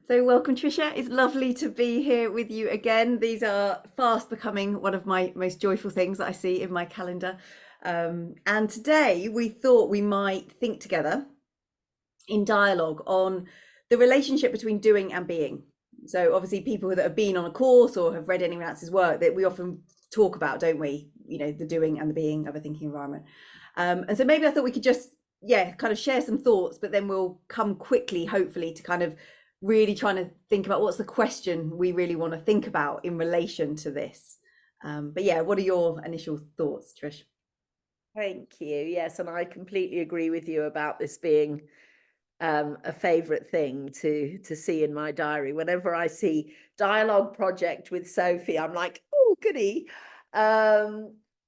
So welcome, Trisha. It's lovely to be here with you again. These are fast becoming one of my most joyful things that I see in my calendar. And today we thought we might think together in dialogue on the relationship between doing and being. So obviously people that have been on a course or have read anyone else's work, that we often talk about, don't we? You know, the doing and the being of a thinking environment. And so maybe I thought we could just, kind of share some thoughts, but then we'll come quickly, hopefully, to kind of really trying to think about what's the question we really want to think about in relation to this. But yeah, what are your initial thoughts, Trish? Thank you. Yes, and I completely agree with you about this being a favourite thing to see in my diary. Whenever I see dialogue project with Sophie, I'm like, oh, goody.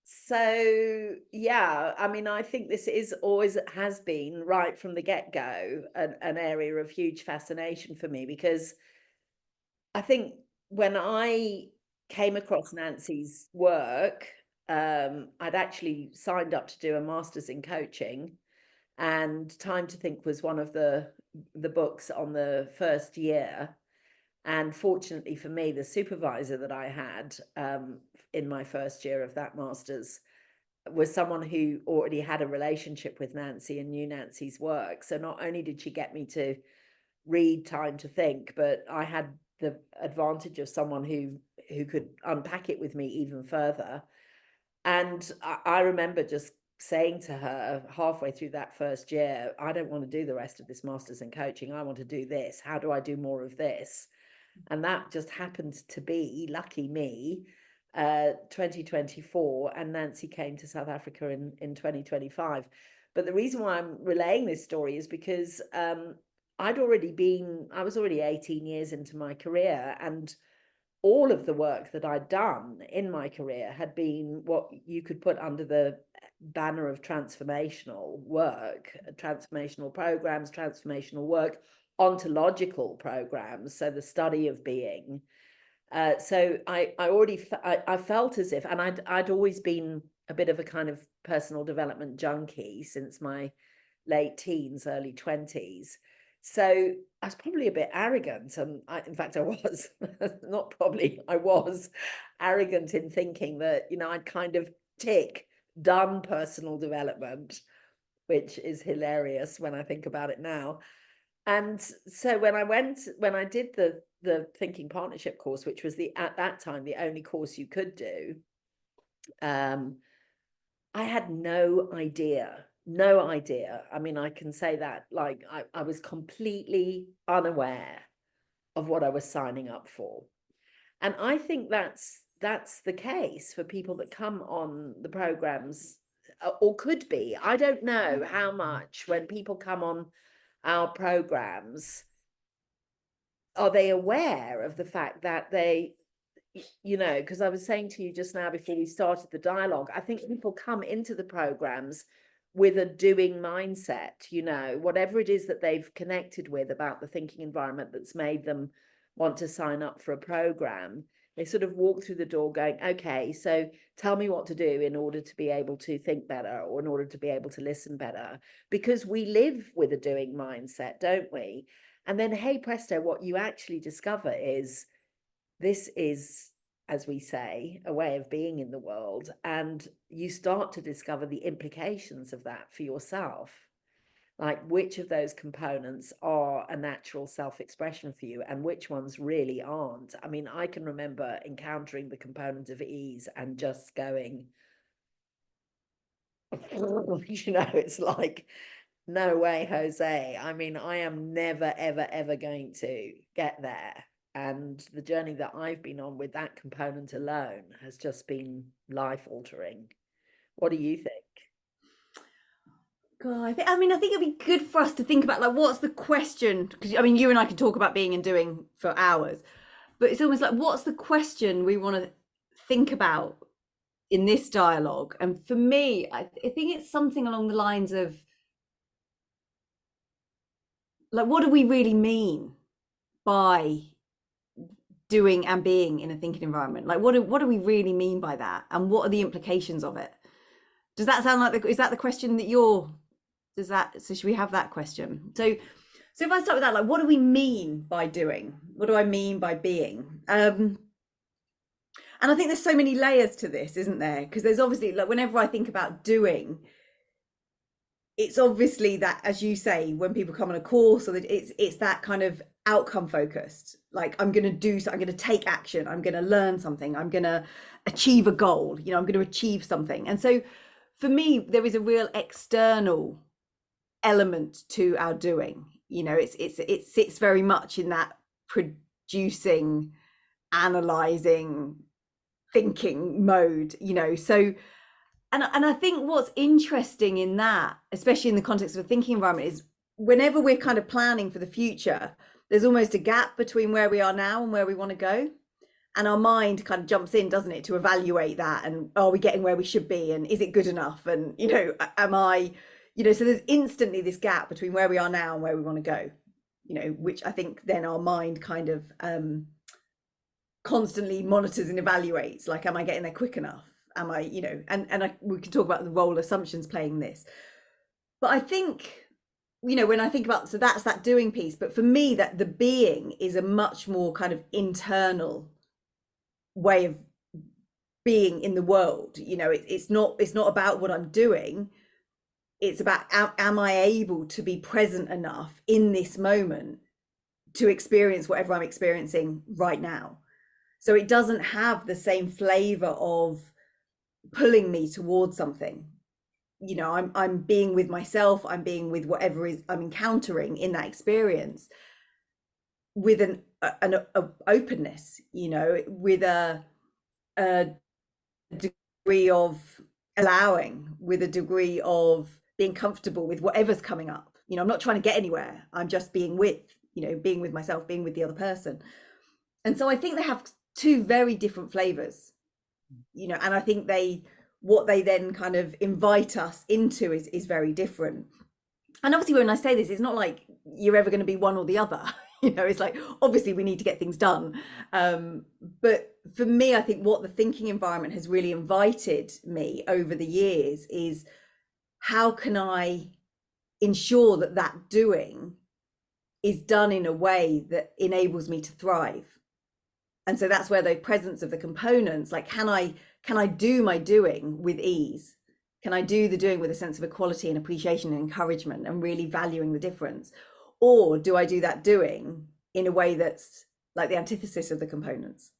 So yeah, I mean, I think this is always has been right from the get-go an area of huge fascination for me, because I think when I came across Nancy's work, I'd actually signed up to do a master's in coaching, and Time to Think was one of the books on the first year. And fortunately for me, the supervisor that I had in my first year of that master's was someone who already had a relationship with Nancy and knew Nancy's work. So not only did she get me to read Time to Think, but I had the advantage of someone who could unpack it with me even further. And I remember just saying to her halfway through that first year, I don't want to do the rest of this master's in coaching. I want to do this. How do I do more of this? And that just happened to be, lucky me, 2024, and Nancy came to South Africa in 2025. But the reason why I'm relaying this story is because I was already 18 years into my career, and all of the work that I'd done in my career had been what you could put under the banner of transformational work, transformational programs, transformational work, ontological programs, so the study of being. So I felt as if, and I'd always been a bit of a kind of personal development junkie since my late teens, early 20s. So I was probably a bit arrogant, and in fact, I was not probably, I was arrogant in thinking that, I'd kind of done personal development, which is hilarious when I think about it now. And so when I did the Thinking Partnership course, which was at that time the only course you could do, I had no idea. No idea. I mean, I can say that, like, I was completely unaware of what I was signing up for. And I think that's the case for people that come on the programs, or could be. I don't know how much, when people come on our programs, are they aware of the fact that because I was saying to you just now before we started the dialogue, I think people come into the programs with a doing mindset, whatever it is that they've connected with about the thinking environment that's made them want to sign up for a program. They sort of walk through the door going, okay, so tell me what to do in order to be able to think better, or in order to be able to listen better, because we live with a doing mindset, don't we? And then, hey presto, what you actually discover is this is, as we say, a way of being in the world. And you start to discover the implications of that for yourself. Like, which of those components are a natural self-expression for you and which ones really aren't. I mean, I can remember encountering the component of ease and just going, it's like, no way, Jose. I mean, I am never, ever, ever going to get there. And the journey that I've been on with that component alone has just been life altering. What do you think? God, I think it'd be good for us to think about, like, what's the question? Because I mean, you and I could talk about being and doing for hours, but it's almost like, what's the question we want to think about in this dialogue? And for me, I think it's something along the lines of, like, what do we really mean by doing and being in a thinking environment? Like, what do we really mean by that, and what are the implications of it? Does that sound like is that the question that you're? Does that? So should we have that question? So So if I start with that, like, what do we mean by doing? What do I mean by being? And I think there's so many layers to this, isn't there? Because there's obviously, like, whenever I think about doing, it's obviously that, as you say, when people come on a course, or that it's that kind of outcome focused. Like, I'm going to do so, I'm going to take action, I'm going to learn something, I'm going to achieve a goal. I'm going to achieve something. And so, for me, there is a real external element to our doing. It sits very much in that producing, analyzing, thinking mode. So, and I think what's interesting in that, especially in the context of a thinking environment, is whenever we're kind of planning for the future, there's almost a gap between where we are now and where we want to go. And our mind kind of jumps in, doesn't it, to evaluate that, and are we getting where we should be, and is it good enough, and am I, so there's instantly this gap between where we are now and where we want to go, which I think then our mind kind of constantly monitors and evaluates, like, am I getting there quick enough? Am I, we can talk about the role assumptions playing this. But I think, when I think about, so that's that doing piece. But for me, that the being is a much more kind of internal way of being in the world. It's not about what I'm doing. It's about, am I able to be present enough in this moment to experience whatever I'm experiencing right now. So it doesn't have the same flavor of pulling me towards something. I'm being with myself, I'm being with whatever is I'm encountering in that experience, with an openness, with a degree of allowing, with a degree of being comfortable with whatever's coming up. I'm not trying to get anywhere, I'm just being with myself, being with the other person. And so I think they have two very different flavors, and I think what they then kind of invite us into is very different. And obviously, when I say this, it's not like you're ever going to be one or the other. It's like, obviously we need to get things done. But for me, I think what the thinking environment has really invited me over the years is, how can I ensure that doing is done in a way that enables me to thrive? And so that's where the presence of the components, like, can I do my doing with ease? Can I do the doing with a sense of equality and appreciation and encouragement and really valuing the difference? Or do I do that doing in a way that's like the antithesis of the components?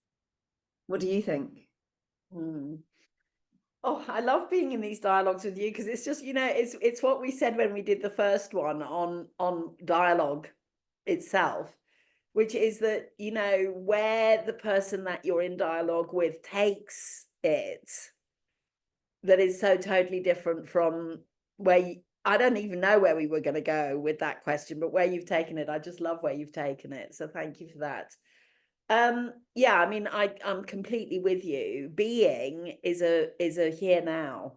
What do you think? Oh, I love being in these dialogues with you, because it's just, it's what we said when we did the first one on dialogue itself, which is that, where the person that you're in dialogue with takes it, that is so totally different from where I don't even know where we were going to go with that question, but where you've taken it, I just love where you've taken it. So thank you for that. Yeah, I mean, I'm completely with you. Being is a here now,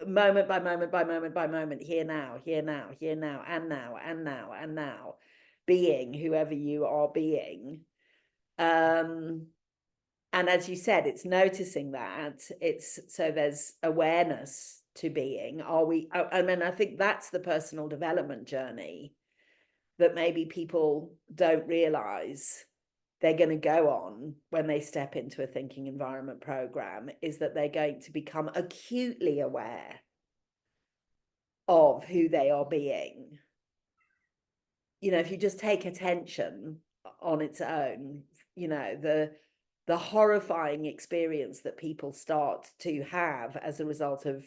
moment by moment by moment by moment, here now, here now, here now, and now, and now, and now, being whoever you are being. And as you said, it's noticing that. So there's awareness to being. I mean, I think that's the personal development journey that maybe people don't realize they're going to go on when they step into a thinking environment program, is that they're going to become acutely aware of who they are being. If you just take attention on its own, the horrifying experience that people start to have as a result of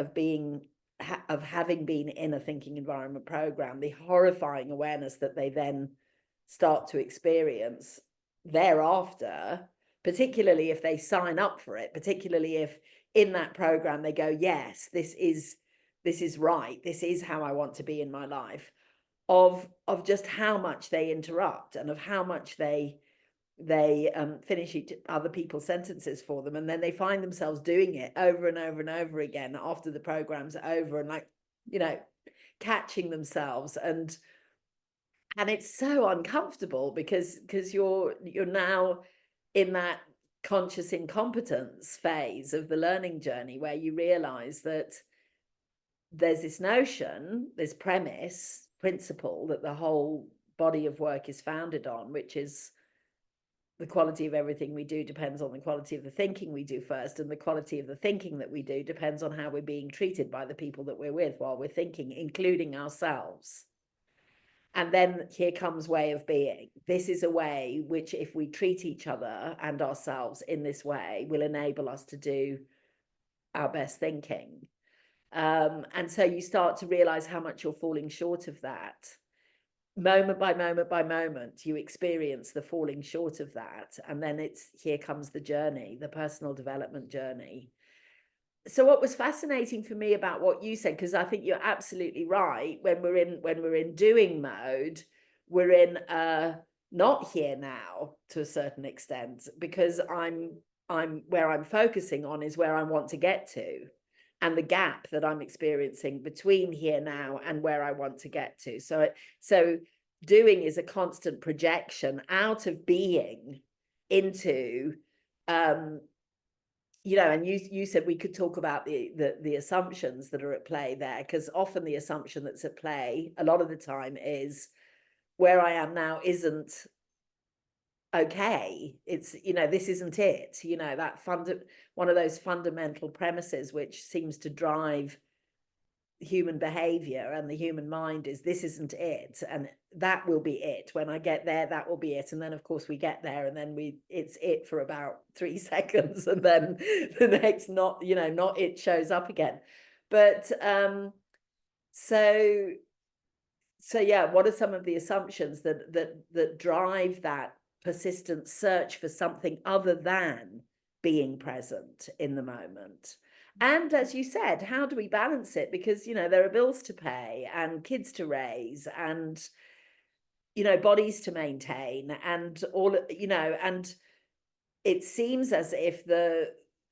having been in a thinking environment program, the horrifying awareness that they then start to experience thereafter, particularly if they sign up for it, particularly if in that program they go, yes, this is right, this is how I want to be in my life, of just how much they interrupt, and of how much they finish other people's sentences for them, and then they find themselves doing it over and over and over again after the program's over, and like, catching themselves, and it's so uncomfortable because you're now in that conscious incompetence phase of the learning journey, where you realize that there's this notion, this premise principle that the whole body of work is founded on, which is the quality of everything we do depends on the quality of the thinking we do first, and the quality of the thinking that we do depends on how we're being treated by the people that we're with while we're thinking, including ourselves. And then here comes way of being. This is a way which, if we treat each other and ourselves in this way, will enable us to do our best thinking. And so you start to realize how much you're falling short of that. Moment by moment by moment, you experience the falling short of that. And then it's, here comes the journey, the personal development journey. So what was fascinating for me about what you said, because I think you're absolutely right, when we're in doing mode, we're in not here now to a certain extent, because I'm where I'm focusing on is where I want to get to, and the gap that I'm experiencing between here now and where I want to get to. So doing is a constant projection out of being into and you said we could talk about the assumptions that are at play there, because often the assumption that's at play a lot of the time is where I am now isn't okay. It's, this isn't it, that one of those fundamental premises which seems to drive human behavior and the human mind is, this isn't it, and that will be it. When I get there, that will be it. And then of course we get there, and then it's it for about 3 seconds, and then the next not it shows up again. But so yeah, what are some of the assumptions that drive that persistent search for something other than being present in the moment? And as you said, how do we balance it? Because, there are bills to pay and kids to raise and, bodies to maintain and all, and it seems as if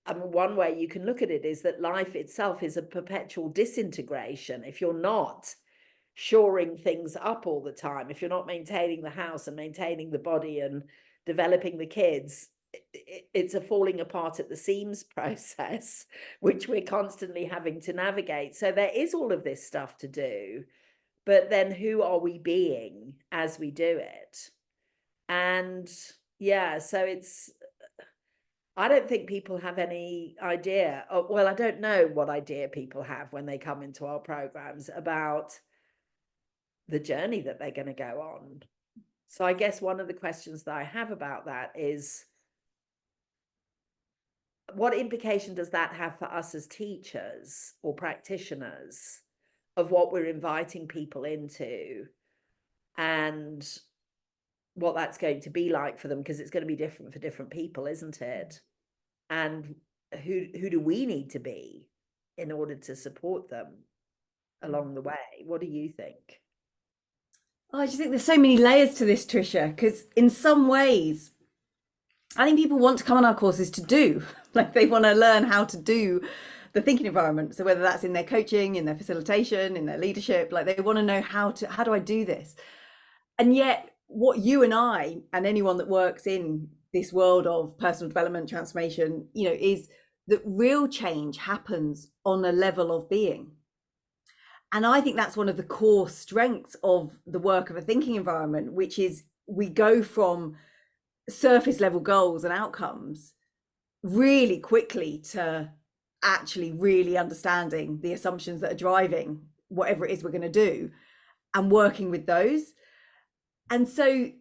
one way you can look at it is that life itself is a perpetual disintegration. If you're not shoring things up all the time, if you're not maintaining the house and maintaining the body and developing the kids, it's a falling apart at the seams process, which we're constantly having to navigate. So there is all of this stuff to do, but then who are we being as we do it? And yeah, so I don't think people have any idea. Well, I don't know what idea people have when they come into our programs about the journey that they're going to go on. So I guess one of the questions that I have about that is, what implication does that have for us as teachers or practitioners of what we're inviting people into, and what that's going to be like for them? Because it's going to be different for different people, isn't it? And who do we need to be in order to support them along the way? What do you think? Oh, I just think there's so many layers to this, Trisha, because in some ways, I think people want to come on our courses to do, like they want to learn how to do the thinking environment. So whether that's in their coaching, in their facilitation, in their leadership, like they want to know how do I do this? And yet what you and I and anyone that works in this world of personal development, transformation, is that real change happens on a level of being. And I think that's one of the core strengths of the work of a thinking environment, which is we go from surface level goals and outcomes really quickly to actually really understanding the assumptions that are driving whatever it is we're going to do and working with those. And so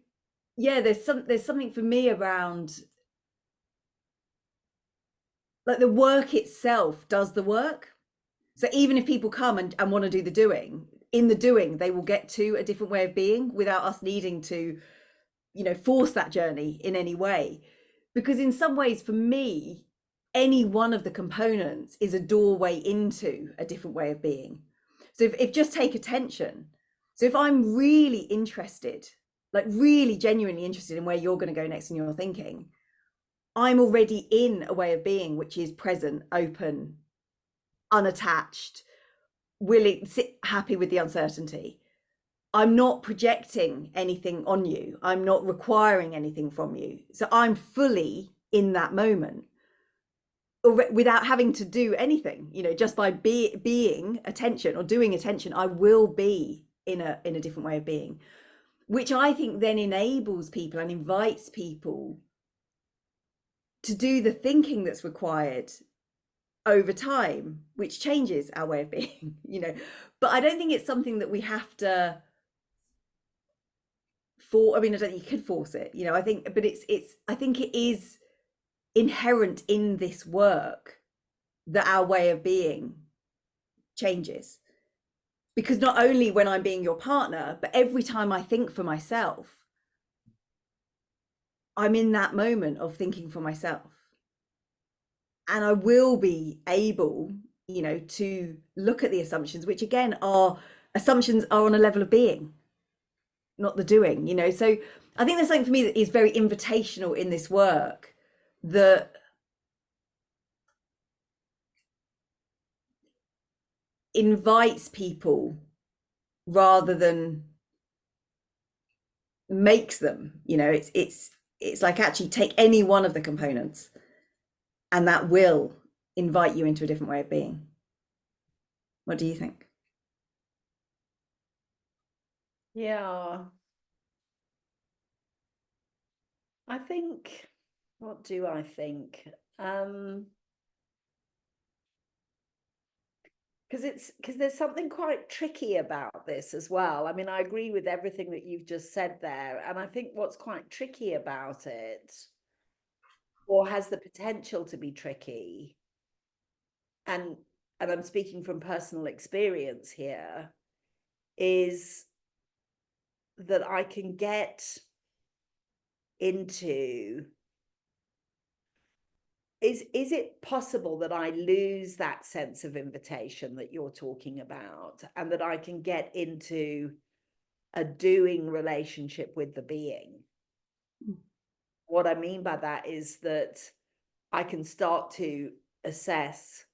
yeah, there's something for me around, like, the work itself does the work. So even if people come and want to do the doing, in the doing they will get to a different way of being without us needing to force that journey in any way. Because in some ways, for me, any one of the components is a doorway into a different way of being. So if just take attention. So if I'm really interested, like really genuinely interested in where you're going to go next in your thinking, I'm already in a way of being which is present, open, unattached, willing, happy with the uncertainty. I'm not projecting anything on you. I'm not requiring anything from you. So I'm fully in that moment without having to do anything, just by being attention or doing attention, I will be in a different way of being, which I think then enables people and invites people to do the thinking that's required over time, which changes our way of being, you know. But I don't think it's something that we have to I mean, I don't think you could force it, you know. I think, but I think it is inherent in this work that our way of being changes. Because not only when I'm being your partner, but every time I think for myself, I'm in that moment of thinking for myself. And I will be able, you know, to look at the assumptions, which again are assumptions are on a level of being, not the doing, you know. So I think there's something for me that is very invitational in this work that invites people rather than makes them, you know. It's like, actually take any one of the components and that will invite you into a different way of being. What do you think? Yeah, I think, what do I think? Because there's something quite tricky about this as well. I mean, I agree with everything that you've just said there. And I think what's quite tricky about it, or has the potential to be tricky, and I'm speaking from personal experience here, is that I can get into, is it possible that I lose that sense of invitation that you're talking about, and that I can get into a doing relationship with the being? What I mean by that is that I can start to assess,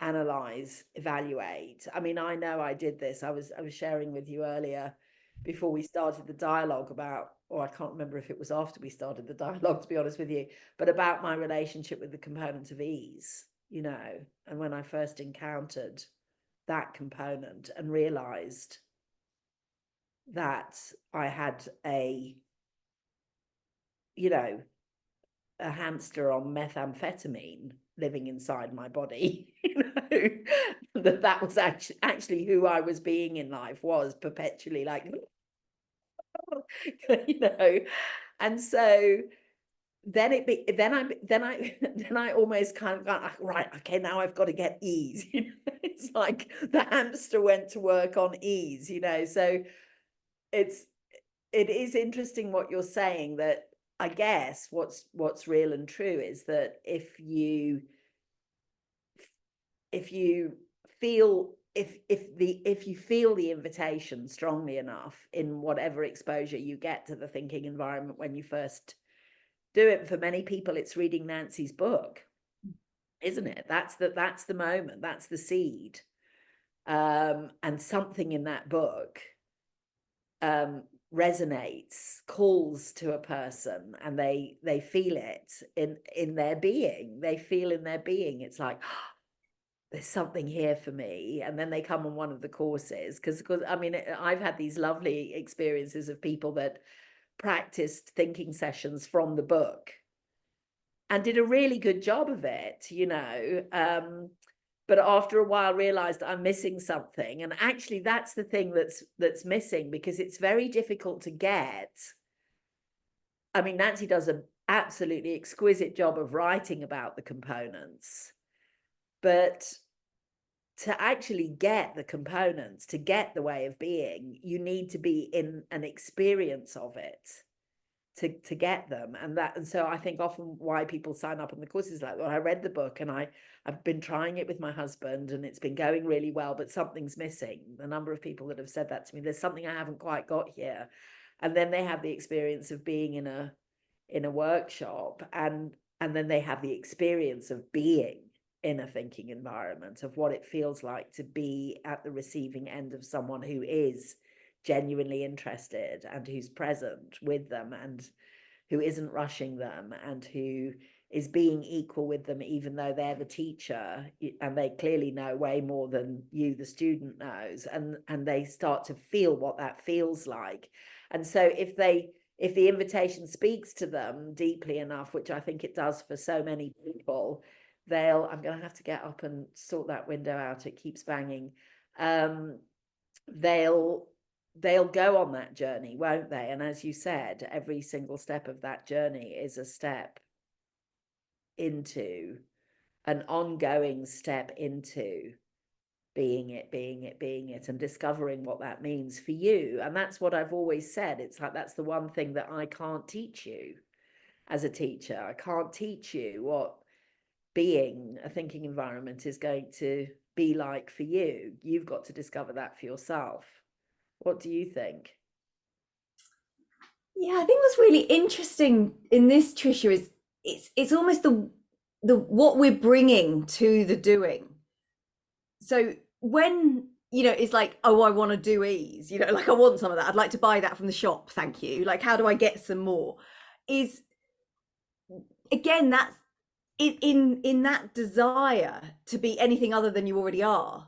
analyze, evaluate. I mean, I know I did this. I was sharing with you earlier before we started the dialogue about, or I can't remember if it was after we started the dialogue, to be honest with you, but about my relationship with the component of ease, you know, and when I first encountered that component and realized that I had you know, a hamster on methamphetamine living inside my body, you know, that was actually who I was being in life, was perpetually like, you know. And so then then I almost kind of got, right, okay, now I've got to get ease, you know. It's like the hamster went to work on ease, you know. So it is interesting what you're saying, that I guess what's real and true is that if you feel, if you feel the invitation strongly enough in whatever exposure you get to the thinking environment when you first do it, for many people it's reading Nancy's book, isn't it? That's the moment, that's the seed. And something in that book resonates, calls to a person, and they feel it in their being. They feel in their being, it's like, oh, there's something here for me. And then they come on one of the courses, because I mean, I've had these lovely experiences of people that practiced thinking sessions from the book and did a really good job of it, you know. But after a while realized I'm missing something. And actually that's the thing that's missing, because it's very difficult to get. I mean, Nancy does an absolutely exquisite job of writing about the components, but to actually get the components, to get the way of being, you need to be in an experience of it to get them. And so I think often why people sign up on the courses, like, well, I read the book and I've been trying it with my husband and it's been going really well, but something's missing. The number of people that have said that to me, there's something I haven't quite got here. And then they have the experience of being in a workshop, and then they have the experience of being in a thinking environment, of what it feels like to be at the receiving end of someone who is genuinely interested and who's present with them and who isn't rushing them and who is being equal with them, even though they're the teacher and they clearly know way more than you, the student, knows, and they start to feel what that feels like. And so if the invitation speaks to them deeply enough, which I think it does for so many people, I'm going to have to get up and sort that window out, it keeps banging. They'll go on that journey, won't they? And as you said, every single step of that journey is a step into an ongoing step into being it, and discovering what that means for you. And that's what I've always said. It's like, that's the one thing that I can't teach you as a teacher. I can't teach you what being a thinking environment is going to be like for you. You've got to discover that for yourself. What do you think? Yeah, I think what's really interesting in this, Trisha, is it's almost the what we're bringing to the doing. So when it's like, oh, I want to do ease, like I want some of that. I'd like to buy that from the shop, thank you. Like, how do I get some more? Is again, that's in that desire to be anything other than you already are.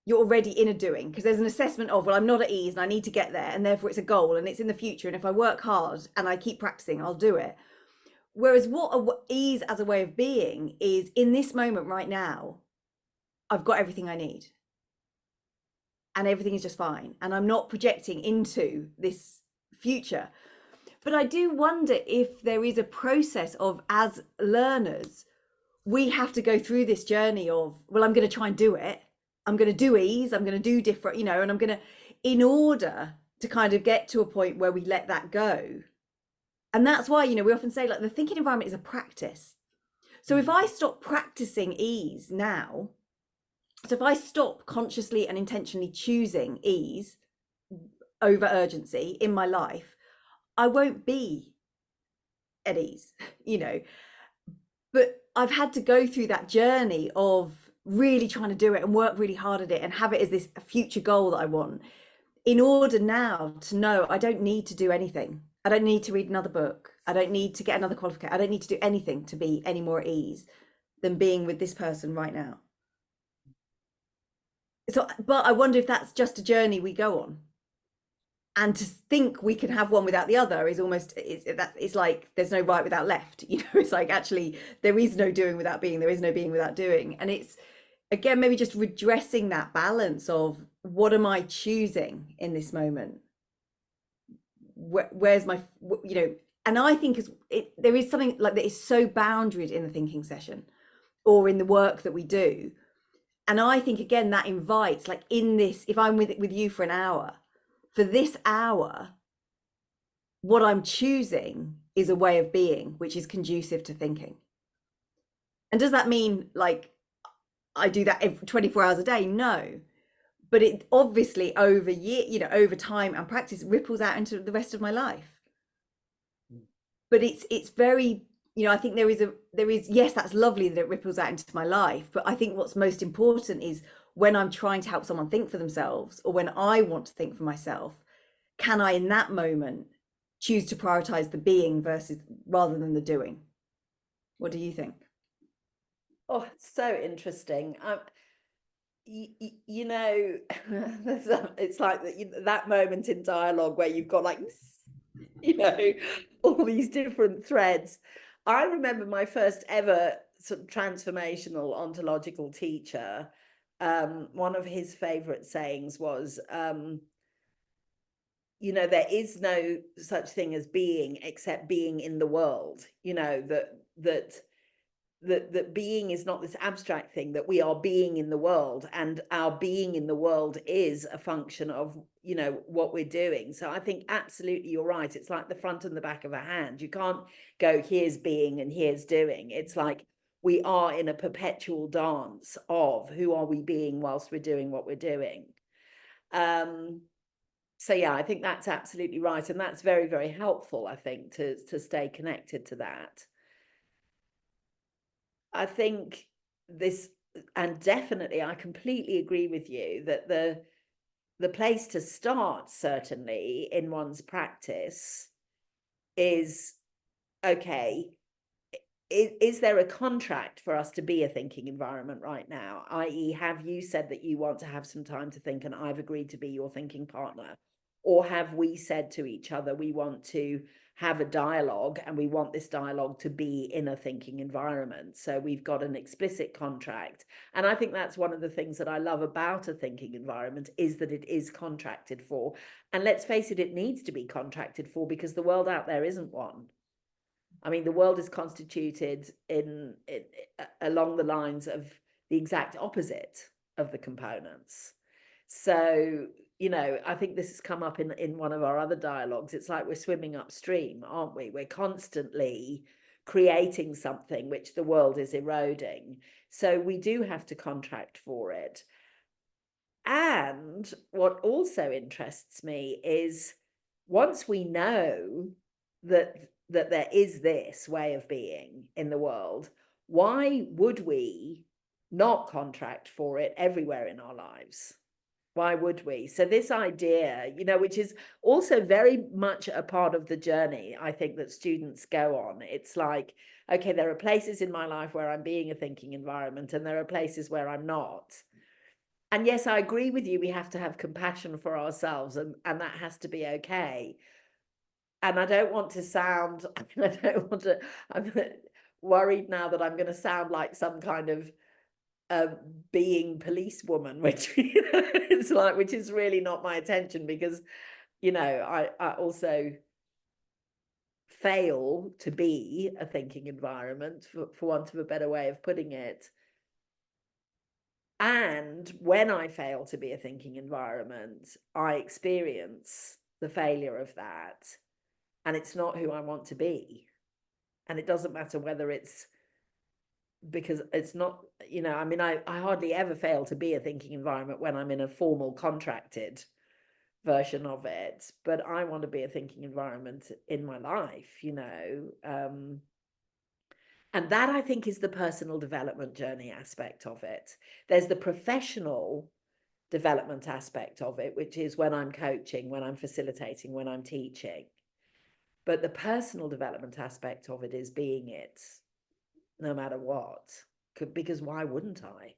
You're already in a doing, because there's an assessment of, well, I'm not at ease and I need to get there, and therefore it's a goal and it's in the future, and if I work hard and I keep practicing, I'll do it. Whereas what ease as a way of being is, in this moment right now, I've got everything I need and everything is just fine, and I'm not projecting into this future. But I do wonder if there is a process of, as learners, we have to go through this journey of, well, I'm going to try and do it. I'm going to do ease. I'm going to do different, and I'm going to, in order to kind of get to a point where we let that go. And that's why, we often say, like, the thinking environment is a practice. So if I stop practicing ease now, so if I stop consciously and intentionally choosing ease over urgency in my life, I won't be at ease, But I've had to go through that journey of really trying to do it and work really hard at it and have it as this future goal that I want, in order now to know I don't need to do anything. I don't need to read another book. I don't need to get another qualification. I don't need to do anything to be any more at ease than being with this person right now. So, but I wonder if that's just a journey we go on. And to think we can have one without the other is almost, it's like there's no right without left. It's like, actually there is no doing without being, there is no being without doing. And it's, again, maybe just redressing that balance of, what am I choosing in this moment? Where's my, and I think there is something like that is so boundaried in the thinking session or in the work that we do. And I think, again, that invites, like, in this, if I'm with you for an hour, for this hour, what I'm choosing is a way of being which is conducive to thinking. And does that mean, like, I do that 24 hours a day? No. But it obviously over time and practice ripples out into the rest of my life. But it's very, I think there is, yes, that's lovely that it ripples out into my life. But I think what's most important is, when I'm trying to help someone think for themselves, or when I want to think for myself, can I in that moment choose to prioritize the being rather than the doing? What do you think? Oh, it's so interesting. It's like that moment in dialogue where you've got, like, all these different threads. I remember my first ever sort of transformational ontological teacher. One of his favorite sayings was, there is no such thing as being except being in the world. That being is not this abstract thing, that we are being in the world, and our being in the world is a function of what we're doing. So I think absolutely you're right. It's like the front and the back of a hand. You can't go, here's being and here's doing. It's like we are in a perpetual dance of, who are we being whilst we're doing what we're doing. So yeah, I think that's absolutely right, and that's very, very helpful, I think, to stay connected to that. I think this, and definitely I completely agree with you, that the place to start, certainly in one's practice, is, okay, is there a contract for us to be a thinking environment right now? I.e., have you said that you want to have some time to think and I've agreed to be your thinking partner? Or have we said to each other, we want to have a dialogue and we want this dialogue to be in a thinking environment? So we've got an explicit contract. And I think that's one of the things that I love about a thinking environment, is that it is contracted for. And let's face it, it needs to be contracted for, because the world out there isn't one. I mean, the world is constituted in along the lines of the exact opposite of the components. So, you know, I think this has come up in one of our other dialogues. It's like we're swimming upstream, aren't we? We're constantly creating something which the world is eroding. So we do have to contract for it. And what also interests me is, once we know that there is this way of being in the world, why would we not contract for it everywhere in our lives? Why would we? So this idea, you know, which is also very much a part of the journey, I think, that students go on. It's like, okay, there are places in my life where I'm being a thinking environment, and there are places where I'm not. And yes, I agree with you, we have to have compassion for ourselves, and that has to be okay. And I don't want to sound, I don't want to, I'm worried now that I'm going to sound like some kind of being policewoman, which, you know, it's like, which is really not my intention, because, you know, I also fail to be a thinking environment, for want of a better way of putting it. And when I fail to be a thinking environment, I experience the failure of that. And it's not who I want to be. And it doesn't matter whether it's because it's not, you know, I mean, I hardly ever fail to be a thinking environment when I'm in a formal contracted version of it. But I want to be a thinking environment in my life, you know. And that, I think, is the personal development journey aspect of it. There's the professional development aspect of it, which is when I'm coaching, when I'm facilitating, when I'm teaching. But the personal development aspect of it is being it, no matter what. Because why wouldn't I?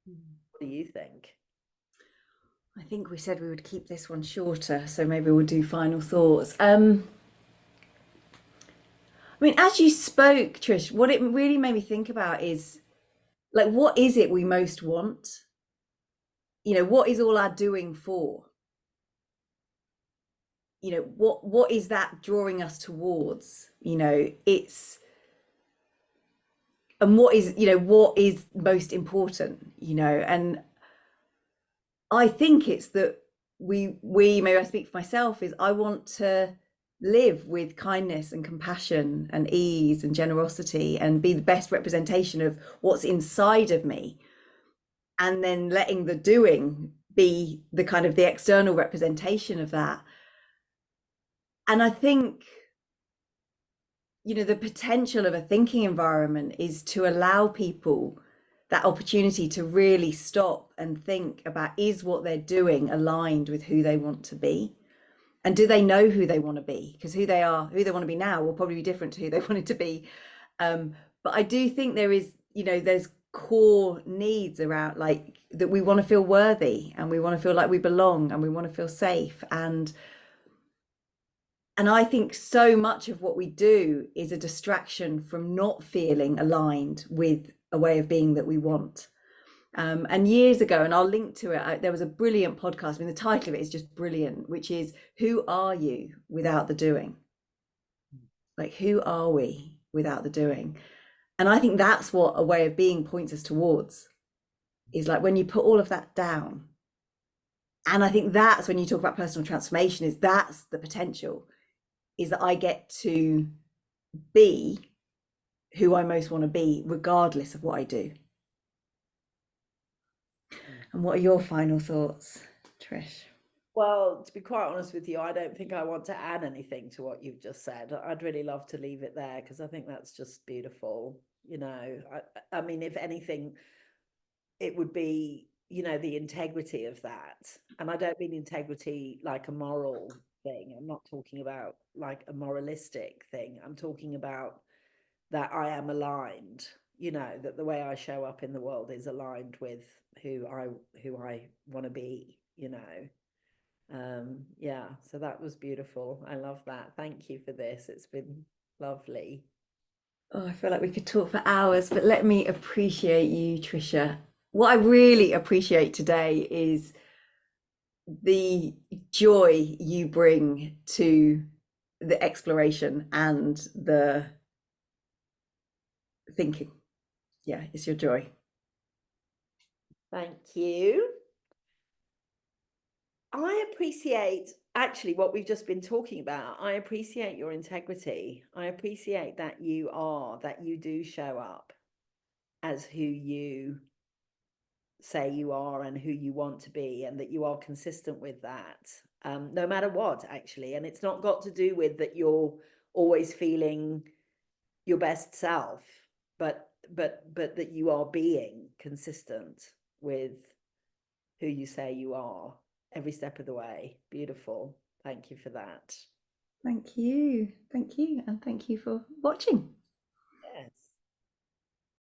What do you think? I think we said we would keep this one shorter, so maybe we'll do final thoughts. I mean, as you spoke, Trish, what it really made me think about is, like, what is it we most want? You know, what is all our doing for? You know, what is that drawing us towards? You know, it's, and what is, you know, what is most important, you know? And I think it's that maybe I speak for myself, is I want to live with kindness and compassion and ease and generosity, and be the best representation of what's inside of me, and then letting the doing be the kind of the external representation of that. And I think, you know, the potential of a thinking environment is to allow people that opportunity to really stop and think about, is what they're doing aligned with who they want to be? And do they know who they want to be? Because who they want to be now will probably be different to who they wanted to be. But I do think there is, you know, there's core needs around, like, that we want to feel worthy, and we want to feel like we belong, and we want to feel safe. And I think so much of what we do is a distraction from not feeling aligned with a way of being that we want. And years ago, and I'll link to it, there was a brilliant podcast. I mean, the title of it is just brilliant, which is, Who Are You Without the Doing? Like, who are we without the doing? And I think that's what a way of being points us towards, is like when you put all of that down. And I think that's when you talk about personal transformation, is that's the potential, is that I get to be who I most want to be, regardless of what I do. And what are your final thoughts, Trish? Well, to be quite honest with you, I don't think I want to add anything to what you've just said. I'd really love to leave it there, because I think that's just beautiful. You know, I mean, if anything, it would be, you know, the integrity of that. And I don't mean integrity like a moral thing. I'm not talking about like a moralistic thing. I'm talking about that I am aligned, you know, that the way I show up in the world is aligned with who I want to be, you know. Yeah, so that was beautiful. I love that. Thank you for this. It's been lovely. Oh, I feel like we could talk for hours, but let me appreciate you, Trisha. What I really appreciate today is the joy you bring to the exploration and the thinking. Yeah, it's your joy. Thank you. I appreciate actually what we've just been talking about. I appreciate your integrity. I appreciate that you do show up as who you say you are and who you want to be, and that you are consistent with that, no matter what, actually. And it's not got to do with that you're always feeling your best self, but that you are being consistent with who you say you are every step of the way. Beautiful. Thank you for that. Thank you. Thank you. And thank you for watching.